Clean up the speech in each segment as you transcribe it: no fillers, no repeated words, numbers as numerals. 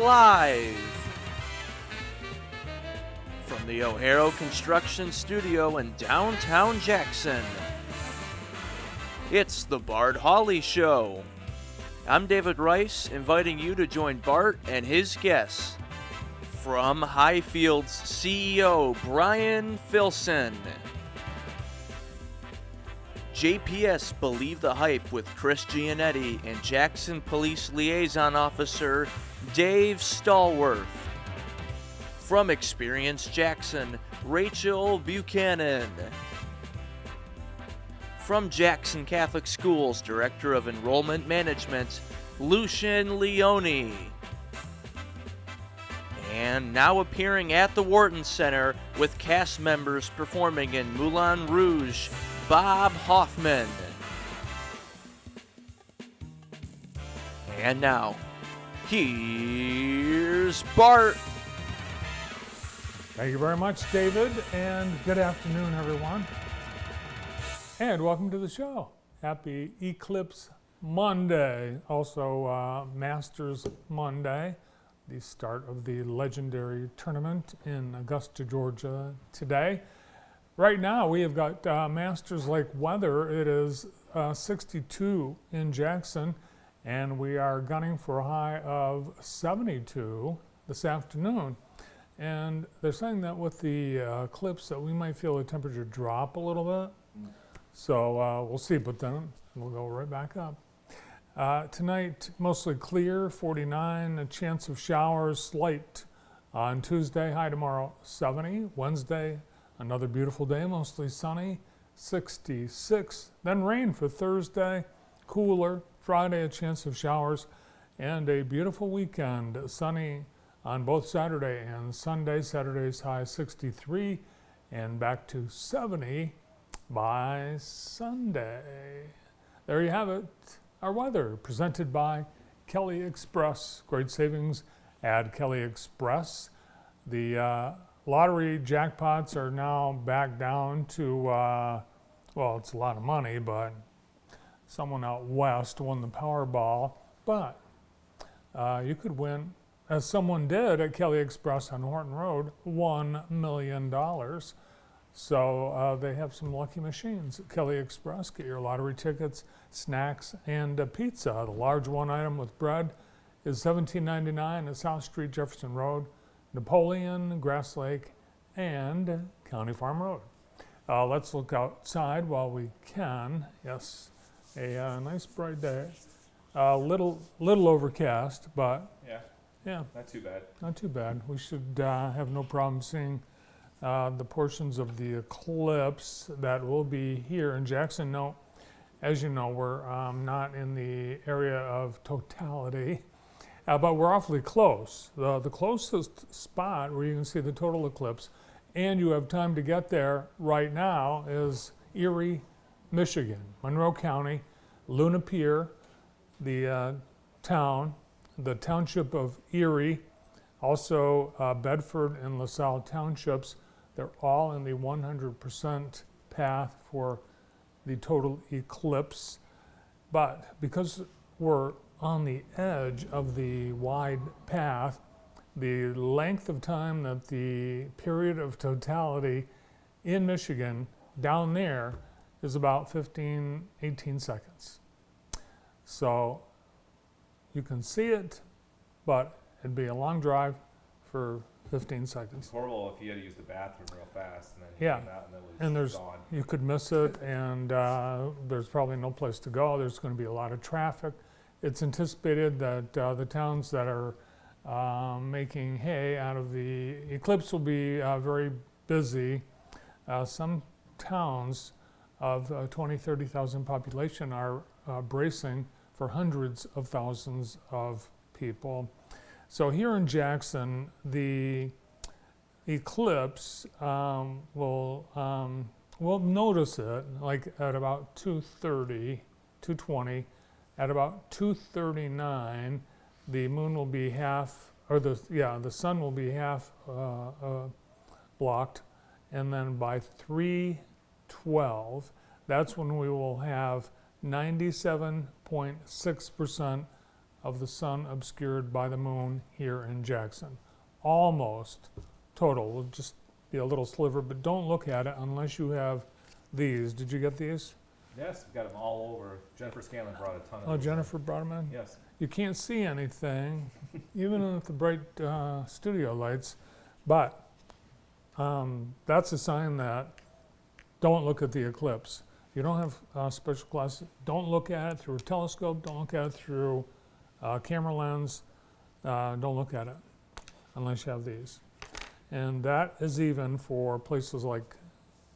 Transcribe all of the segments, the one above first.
live from the O'Hara Construction Studio in downtown Jackson. It's the Bart Hawley Show. I'm David Rice, inviting you to join Bart and his guests. From Highfield's CEO, Brian Filson. JPS Believe the Hype with Chris Gianetti and Jackson Police Liaison Officer Dave Stallworth. From Experience Jackson, Rachel Buchanan. From Jackson Catholic Schools, Director of Enrollment Management, Lucian Leone. And now appearing at the Wharton Center with cast members performing in Moulin Rouge, Bob Hoffman. And now, here's Bart. Thank you very much, David, and good afternoon, everyone. And welcome to the show. Happy Eclipse Monday, also Masters Monday, the start of the legendary tournament in Augusta, Georgia today. Right now, we have got Masters-like weather. It is 62 in Jackson, and we are gunning for a high of 72 this afternoon. And they're saying that with the eclipse that we might feel the temperature drop a little bit. So we'll see, but then we'll go right back up. Tonight, mostly clear, 49, a chance of showers, slight on Tuesday, high tomorrow, 70. Wednesday, another beautiful day, mostly sunny, 66. Then rain for Thursday, cooler. Friday, a chance of showers, and a beautiful weekend, sunny on both Saturday and Sunday. Saturday's high 63, and back to 70 by Sunday. There you have it, our weather, presented by Kelly Express. Great savings at Kelly Express. The lottery jackpots are now back down to, well, it's a lot of money, but someone out west won the Powerball. But you could win, as someone did at Kelly Express on Horton Road, $1 million. So they have some lucky machines at Kelly Express. Get your lottery tickets, snacks, and a pizza. The large one item with bread is $17.99 at South Street, Jefferson Road, Napoleon, Grass Lake, and County Farm Road. Let's look outside while we can. Yes, a nice bright day. Little overcast, but yeah, not too bad. Not too bad. We should have no problem seeing the portions of the eclipse that will be here in Jackson. No, as you know, we're not in the area of totality, but we're awfully close. The closest spot where you can see the total eclipse, and you have time to get there right now, is Erie, Michigan, Monroe County, Luna Pier, the town, the township of Erie, also Bedford and LaSalle townships. They're all in the 100% path for the total eclipse. But because we're on the edge of the wide path, the length of time that the period of totality in Michigan down there is about 15, 18 seconds. So you can see it, but it'd be a long drive for 15 seconds. It's horrible if you had to use the bathroom real fast and then Yeah. came out and it was gone. You could miss it, and there's probably no place to go. There's going to be a lot of traffic. It's anticipated that the towns that are making hay out of the eclipse will be very busy. Some towns of 20, 30,000 population are bracing for hundreds of thousands of people. So here in Jackson, the eclipse we'll notice it like at about 2:30, 2:20. At about 2:39, the moon will be half, or the sun will be half blocked, and then by 3:12, that's when we will have 97.6% of the sun obscured by the moon here in Jackson. Almost total. Will just be a little sliver, but don't look at it unless you have these. Did you get these? Yes, we've got them all over. Jennifer Scanlon brought a ton of Oh, them. Jennifer brought them in? Yes. You can't see anything, even with the bright studio lights, but that's a sign that don't look at the eclipse. You don't have special glasses, don't look at it through a telescope, don't look at it through a camera lens, don't look at it unless you have these. And that is even for places like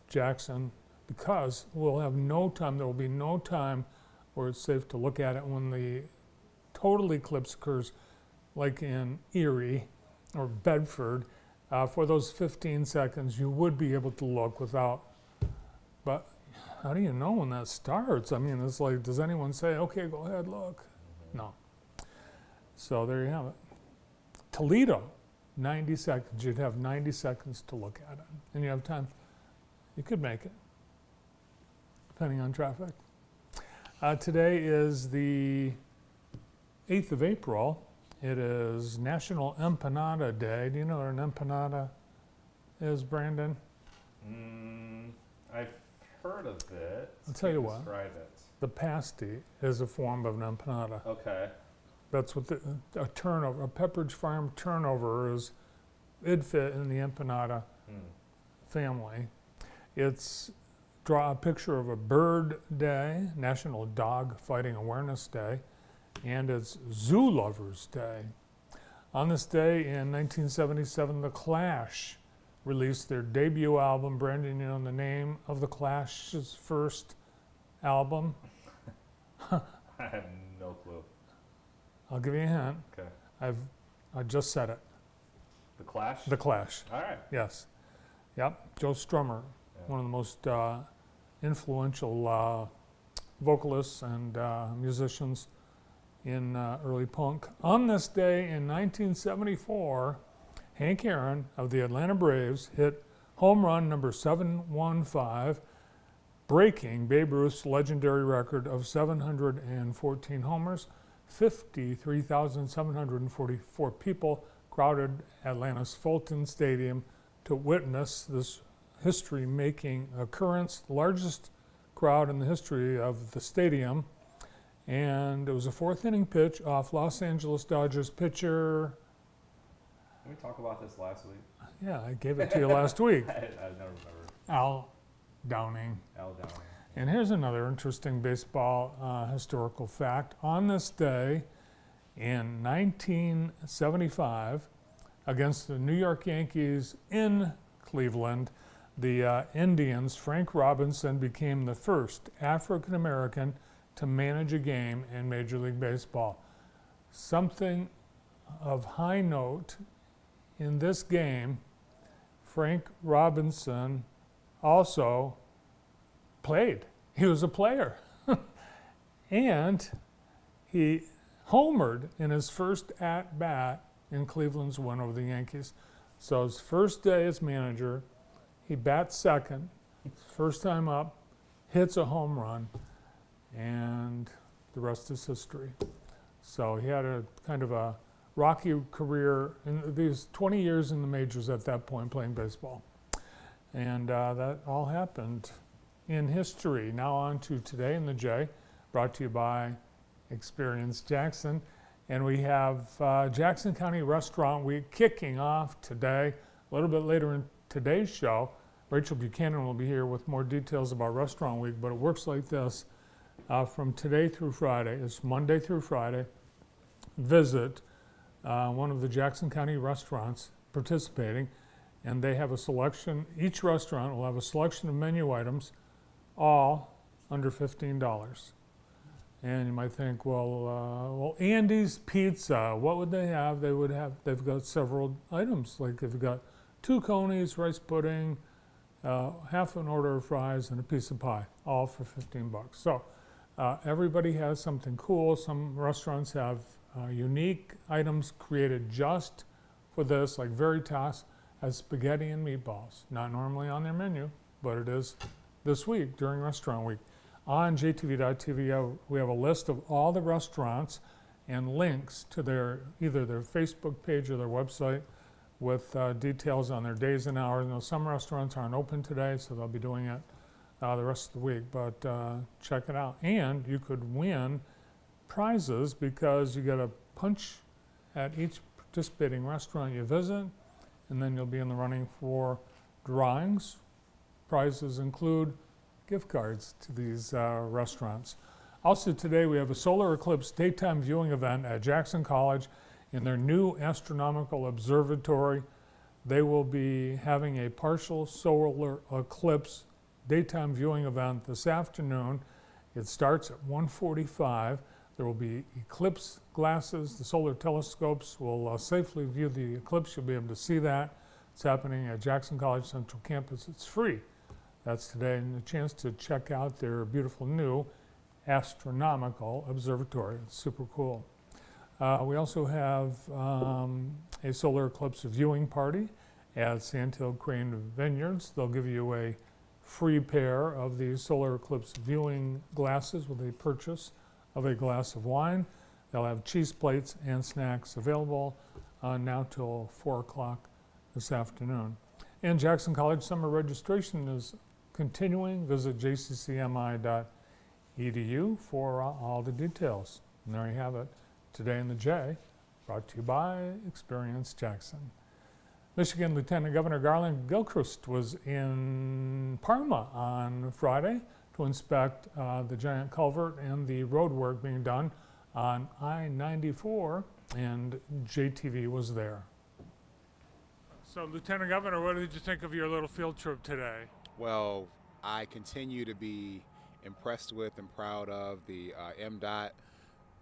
Jackson, because we'll have no time, there will be no time where it's safe to look at it when the total eclipse occurs, like in Erie or Bedford. For those 15 seconds, you would be able to look without, but how do you know when that starts? I mean, it's like, does anyone say, okay, go ahead, look? No. So there you have it. Toledo, 90 seconds. You'd have 90 seconds to look at it. And you have time. You could make it, depending on traffic. Today is the 8th of April. It is National Empanada Day. Do you know what an empanada is, Brandon? I've heard of it. I'll tell you what. Describe it. The pasty is a form of an empanada. Okay. That's what a turnover, a Pepperidge Farm turnover is. It'd fit in the empanada family. It's draw a picture of a bird day, National Dog Fighting Awareness Day, and it's Zoo Lovers Day. On this day in 1977, The Clash released their debut album. Brandon, you know the name of The Clash's first album? I have no clue. I'll give you a hint. Okay. I just said it. The Clash? The Clash. All right. Yes. Yep. Joe Strummer, one of the most influential vocalists and musicians in early punk. On this day in 1974, Hank Aaron of the Atlanta Braves hit home run number 715, breaking Babe Ruth's legendary record of 714 homers. 53,744 people crowded Atlanta's Fulton Stadium to witness this history-making occurrence, the largest crowd in the history of the stadium. And it was a fourth inning pitch off Los Angeles Dodgers pitcher. Did we talk about this last week? Yeah, I gave it to you last week. I never remember. Al Downing. Al Downing. And here's another interesting baseball historical fact. On this day in 1975, against the New York Yankees in Cleveland, the Indians, Frank Robinson, became the first African American to manage a game in Major League Baseball. Something of high note in this game, Frank Robinson also played. He was a player. And he homered in his first at-bat in Cleveland's win over the Yankees. So his first day as manager, he bats second, first time up, hits a home run, and the rest is history. So he had a kind of a rocky career in these 20 years in the majors at that point playing baseball. And that all happened in history. Now on to Today in the J, brought to you by Experience Jackson. And we have Jackson County Restaurant Week kicking off today. A little bit later in today's show, Rachel Buchanan will be here with more details about Restaurant Week, but it works like this. From today through Friday, it's Monday through Friday, visit one of the Jackson County restaurants participating, and they have a selection. Each restaurant will have a selection of menu items, all under $15. And you might think, well, Andy's Pizza, what would they have? They've got several items, like they've got 2 conies, rice pudding, half an order of fries, and a piece of pie, all for $15. So everybody has something cool. Some restaurants have unique items created just for this, like Veritas has spaghetti and meatballs. Not normally on their menu, but it is this week during Restaurant Week. On jtv.tv, we have a list of all the restaurants and links to either their Facebook page or their website with details on their days and hours. Now, some restaurants aren't open today, so they'll be doing it the rest of the week, but check it out. And you could win prizes because you get a punch at each participating restaurant you visit, and then you'll be in the running for drawings. Prizes include gift cards to these restaurants. Also today we have a solar eclipse daytime viewing event at Jackson College in their new astronomical observatory. They will be having a partial solar eclipse daytime viewing event this afternoon. It starts at 1:45. There will be eclipse glasses. The solar telescopes will safely view the eclipse. You'll be able to see that. It's happening at Jackson College Central Campus. It's free. That's today, and a chance to check out their beautiful new astronomical observatory. It's super cool. We also have a solar eclipse viewing party at Sandhill Crane Vineyards. They'll give you a free pair of these solar eclipse viewing glasses with a purchase of a glass of wine. They'll have cheese plates and snacks available now till 4 o'clock this afternoon. And Jackson College summer registration is continuing. Visit jccmi.edu for all the details. And there you have it. Today in the J, brought to you by Experience Jackson. Michigan Lieutenant Governor Garland Gilchrist was in Parma on Friday to inspect the giant culvert and the road work being done on I-94, and JTV was there. So, Lieutenant Governor, what did you think of your little field trip today? Well, I continue to be impressed with and proud of the MDOT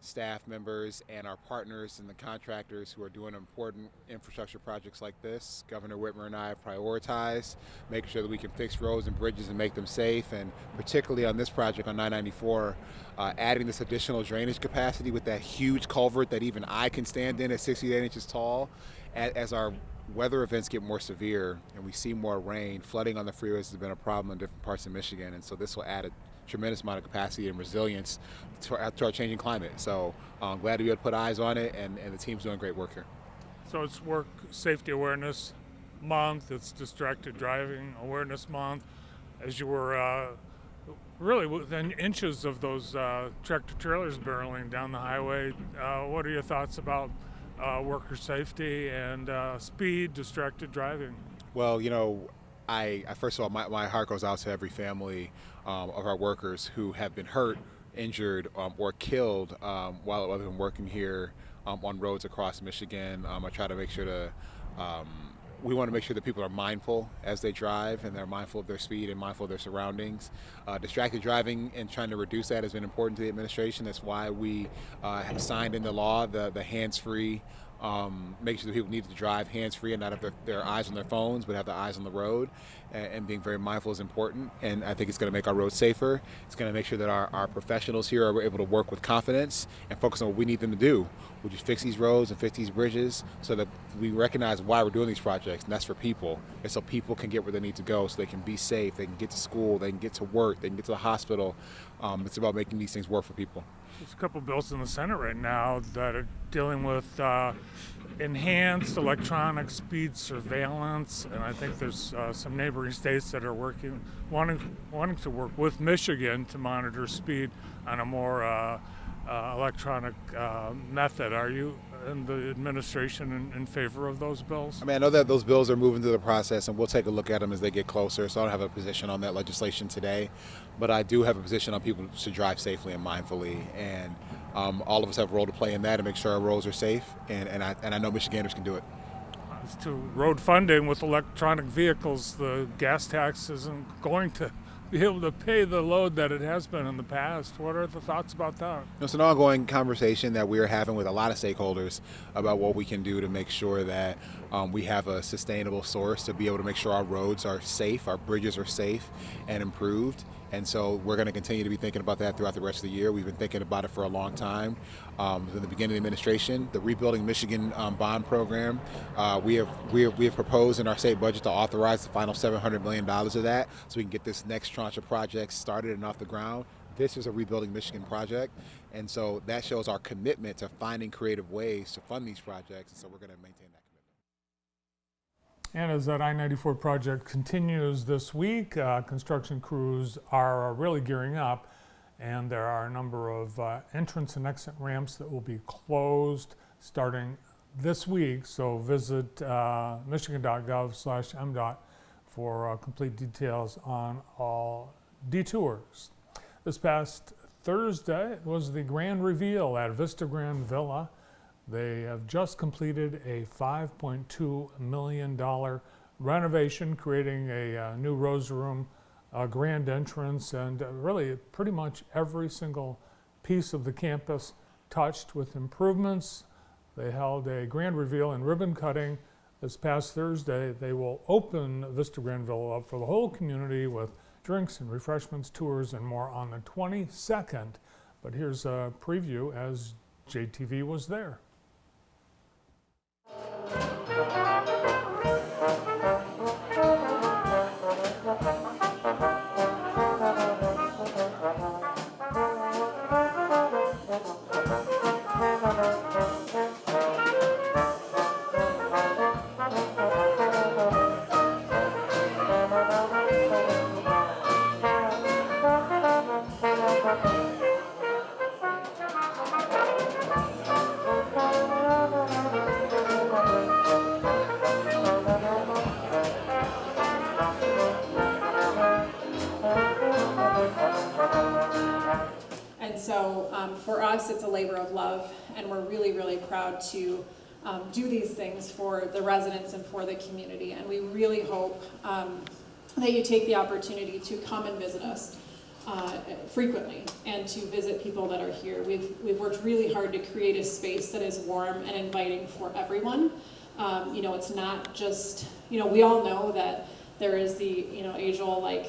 staff members and our partners and the contractors who are doing important infrastructure projects like this. Governor Whitmer and I have prioritized making sure that we can fix roads and bridges and make them safe, and particularly on this project on 994, adding this additional drainage capacity with that huge culvert that even I can stand in at 68 inches tall. As our weather events get more severe and we see more rain, flooding on the freeways has been a problem in different parts of Michigan, and so this will add a tremendous amount of capacity and resilience to our changing climate. So I'm glad to be able to put eyes on it, and the team's doing great work here. So it's Work Safety Awareness Month, it's Distracted Driving Awareness Month. As you were really within inches of those tractor trailers barreling down the highway, what are your thoughts about worker safety and speed, distracted driving? Well, you know, I first of all, my heart goes out to every family of our workers who have been hurt, injured, or killed while they've been working here on roads across Michigan. I try to make sure to we want to make sure that people are mindful as they drive, and they're mindful of their speed and mindful of their surroundings. Distracted driving and trying to reduce that has been important to the administration. That's why we have signed into law the hands-free, make sure that people need to drive hands-free and not have their eyes on their phones, but have their eyes on the road. And being very mindful is important, and I think it's going to make our roads safer. It's going to make sure that our professionals here are able to work with confidence and focus on what we need them to do, which is fix these roads and fix these bridges so that we recognize why we're doing these projects, and that's for people. And so people can get where they need to go, so they can be safe, they can get to school, they can get to work, they can get to the hospital. It's about making these things work for people. There's a couple bills in the Senate right now that are dealing with enhanced electronic speed surveillance, and I think there's some neighboring states that are wanting to work with Michigan to monitor speed on a more electronic method. Are you and the administration in favor of those bills? I mean, I know that those bills are moving through the process, and we'll take a look at them as they get closer. So I don't have a position on that legislation today, but I do have a position on people to drive safely and mindfully, and all of us have a role to play in that to make sure our roads are safe, and I know Michiganders can do it. As to road funding with electronic vehicles, the gas tax isn't going to be able to pay the load that it has been in the past. What are the thoughts about that? It's an ongoing conversation that we are having with a lot of stakeholders about what we can do to make sure that we have a sustainable source to be able to make sure our roads are safe, our bridges are safe and improved. And so we're going to continue to be thinking about that throughout the rest of the year. We've been thinking about it for a long time. In the beginning of the administration, the Rebuilding Michigan bond program, we have proposed in our state budget to authorize the final $700 million of that, so we can get this next tranche of projects started and off the ground. this is a Rebuilding Michigan project, and so that shows our commitment to finding creative ways to fund these projects, and so we're going to maintain that commitment. And as that I-94 project continues this week, construction crews are really gearing up, and there are a number of entrance and exit ramps that will be closed starting this week. So visit michigan.gov/MDOT for complete details on all detours. This past Thursday was the grand reveal at Vista Grand Villa. They have just completed a $5.2 million renovation, creating a new rose room, a grand entrance, and really pretty much every single piece of the campus touched with improvements. They held a grand reveal and ribbon cutting this past Thursday. They will open Vista Grand Villa up for the whole community with drinks and refreshments, tours, and more on the 22nd. But here's a preview as JTV was there. For us, it's a labor of love, and we're really, really proud to do these things for the residents and for the community. And we really hope that you take the opportunity to come and visit us frequently and to visit people that are here. We've worked really hard to create a space that is warm and inviting for everyone. It's not just, we all know that there is the, age-old,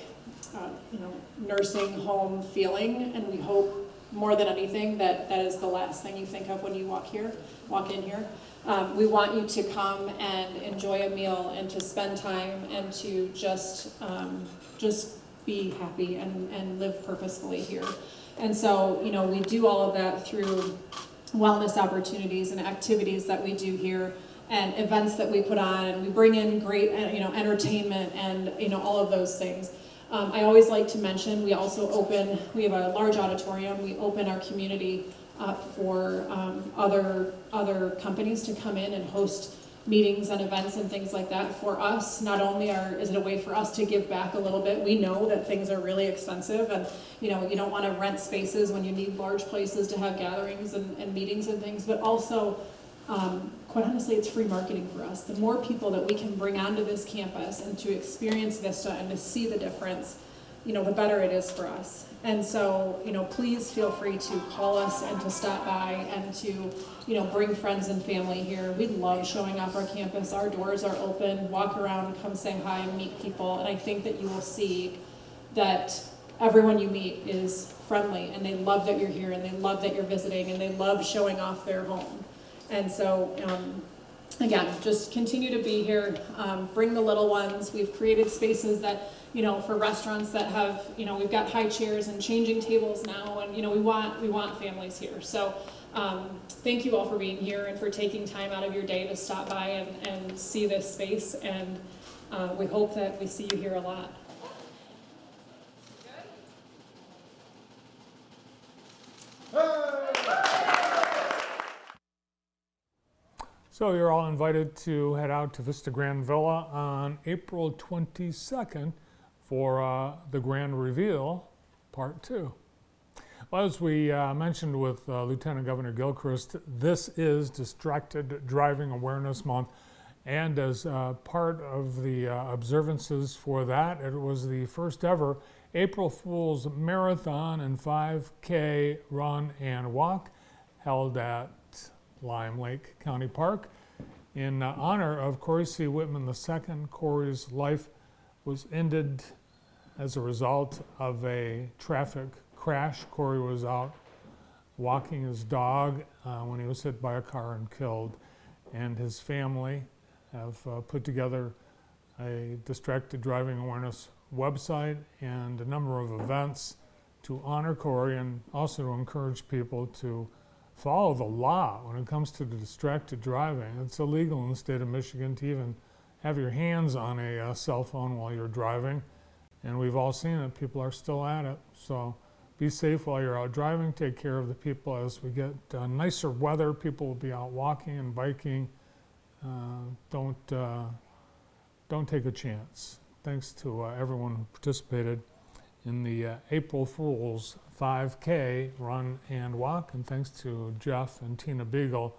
nursing home feeling, and we hope more than anything that is the last thing you think of when you walk in here. We want you to come and enjoy a meal and to spend time and to just be happy and live purposefully here. And so, we do all of that through wellness opportunities and activities that we do here and events that we put on, and we bring in great, entertainment and, all of those things. I always like to mention we also we have a large auditorium. We open our community up for other companies to come in and host meetings and events and things like that. For us, not only is it a way for us to give back a little bit, we know that things are really expensive, and you don't want to rent spaces when you need large places to have gatherings and meetings and things, but also quite honestly, it's free marketing for us. The more people that we can bring onto this campus and to experience Vista and to see the difference, the better it is for us. And so, please feel free to call us and to stop by and to, bring friends and family here. We love showing off our campus. Our doors are open. Walk around, come say hi, and meet people. And I think that you will see that everyone you meet is friendly, and they love that you're here, and they love that you're visiting, and they love showing off their home. And so, again, just continue to be here, bring the little ones. We've created spaces that, for restaurants that have, we've got high chairs and changing tables now, and, we want families here. So, thank you all for being here and for taking time out of your day to stop by and see this space, and we hope that we see you here a lot. So you're all invited to head out to Vista Grand Villa on April 22nd for the Grand Reveal, Part 2. Well, as we mentioned with Lieutenant Governor Gilchrist, this is Distracted Driving Awareness Month, and as part of the observances for that, it was the first ever April Fool's Marathon and 5K run and walk held at Lime Lake County Park in honor of Corey C. Whitman II. Corey's life was ended as a result of a traffic crash. Corey was out walking his dog when he was hit by a car and killed, and his family have put together a distracted driving awareness website and a number of events to honor Corey and also to encourage people to follow the law when it comes to distracted driving. It's illegal in the state of Michigan to even have your hands on a cell phone while you're driving, and we've all seen it. People are still at it. So be safe while you're out driving. Take care of the people as we get nicer weather. People will be out walking and biking. Don't take a chance. Thanks to everyone who participated in the April Fool's 5K run and walk, and thanks to Jeff and Tina Beagle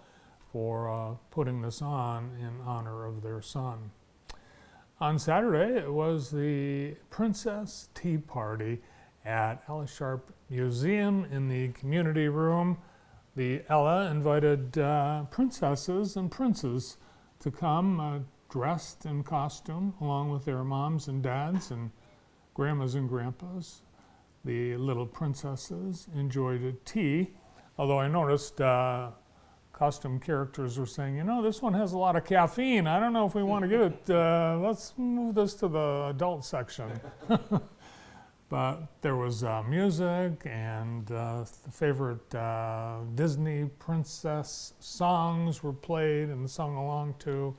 for putting this on in honor of their son. On Saturday, it was the Princess Tea Party at Ella Sharp Museum in the community room. The Ella invited princesses and princes to come dressed in costume along with their moms and dads and grandmas and grandpas. The little princesses enjoyed tea, although I noticed costume characters were saying, you know, this one has a lot of caffeine. I don't know if we want to get it. Let's move this to the adult section. But there was music and the favorite Disney princess songs were played and sung along to,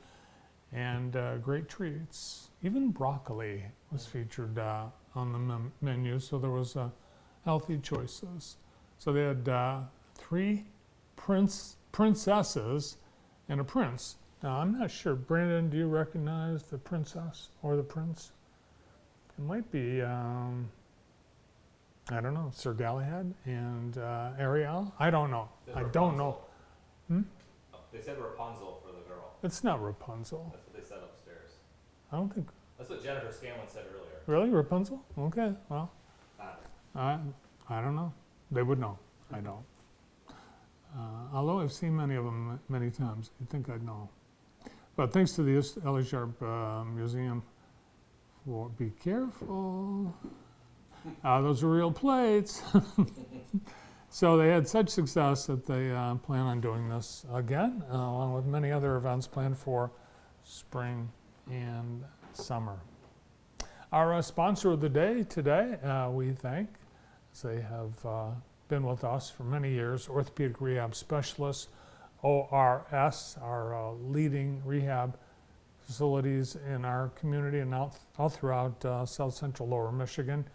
and great treats. Even broccoli was featured on the menu, so there was healthy choices. So they had 3 princesses and a prince. Now, I'm not sure. Brandon, do you recognize the princess or the prince? It might be, I don't know, Sir Galahad and Ariel? I don't know. I don't know. They said Rapunzel for the girl. It's not Rapunzel. That's what they said upstairs. I don't think. That's what Jennifer Scanlon said earlier. Really? Rapunzel? Okay, well, Not I don't know. They would know. I don't. Although I've seen many of them many times, you'd think I'd know. But thanks to the Ella Sharp Museum for, be careful. Those are real plates. So they had such success that they plan on doing this again, along with many other events planned for spring and summer. Our sponsor of the day today, we thank, as they have been with us for many years, Orthopedic Rehab Specialists, ORS, our leading rehab facilities in our community and all throughout South Central Lower Michigan.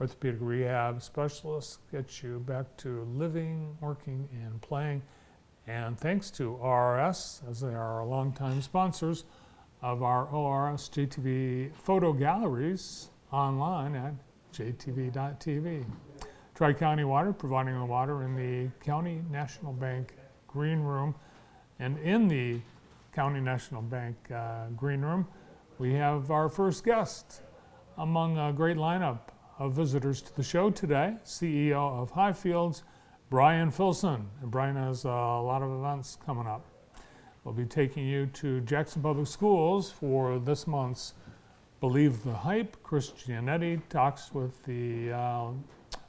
Orthopedic Rehab Specialists get you back to living, working, and playing. And thanks to ORS, as they are our longtime sponsors of our ORS JTV photo galleries online at jtv.tv. Tri-County Water, providing the water in the County National Bank Green Room. And in the County National Bank Green Room, we have our first guest among a great lineup of visitors to the show today, CEO of Highfields, Brian Filson. And Brian has a lot of events coming up. We'll be taking you to Jackson Public Schools for this month's Believe the Hype. Chris Giannetti talks with the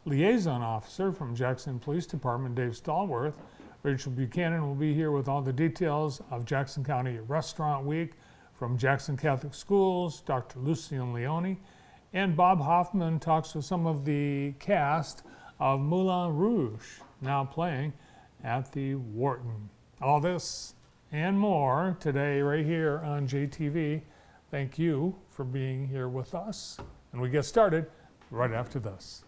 liaison officer from Jackson Police Department, Dave Stallworth. Rachel Buchanan will be here with all the details of Jackson County Restaurant Week from Jackson Catholic Schools, Dr. Lucien Leone, and Bob Hoffman talks with some of the cast of Moulin Rouge, now playing at the Wharton. All this and more today right here on JTV. Thank you for being here with us. And we get started right after this.